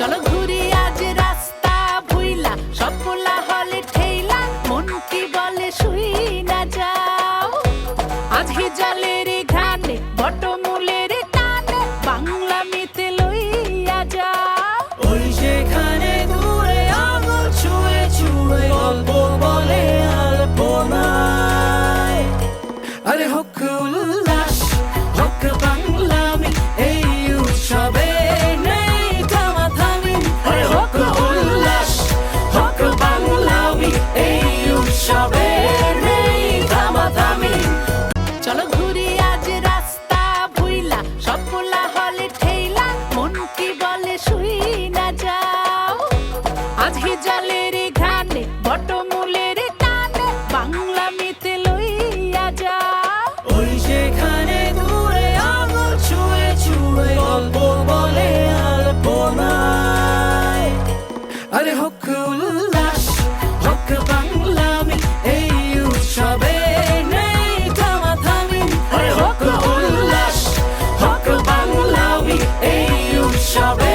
চলো ঘুরি আজ রাস্তা ভুইলা, সব পোলা হলে ঠেইলা, মন কি বলে শুই না যাও। আজ হিজালের ঘানে বটমূলের টানে, বাংলা মেতে লইয়া যাও। ওই যেখানে দূরে আঙুল ছুঁয়ে ছুঁয়ে গল্প বলে আলপনায়। আরে হোক উল্লাস, হোক বাংলামি, এই উৎসবে নেই থামাথামি। আরে হোক উল্লাস, হোক বাংলামি, এই উৎসবে নেই থামাথামি। চলো ঘুরি আজ রাস্তা ভুইলা, সব পোলা হলে ঠেইলা, মন কি বলে শুই না যাও। আজ হিজালের ঘানে বটমূলের টানে, বাংলা মেতে লইয়া যাও। ওই যেখানে দূরে আঙুল ছুঁয়ে ছুঁয়ে গল্প বলে আলপনায়। আরে হোক উল্লাস, হোক বাংলামি, এই উৎসবে নেই থামাথামি। আরে হোক উল্লাস, হোক বাংলামি, এই উৎসবে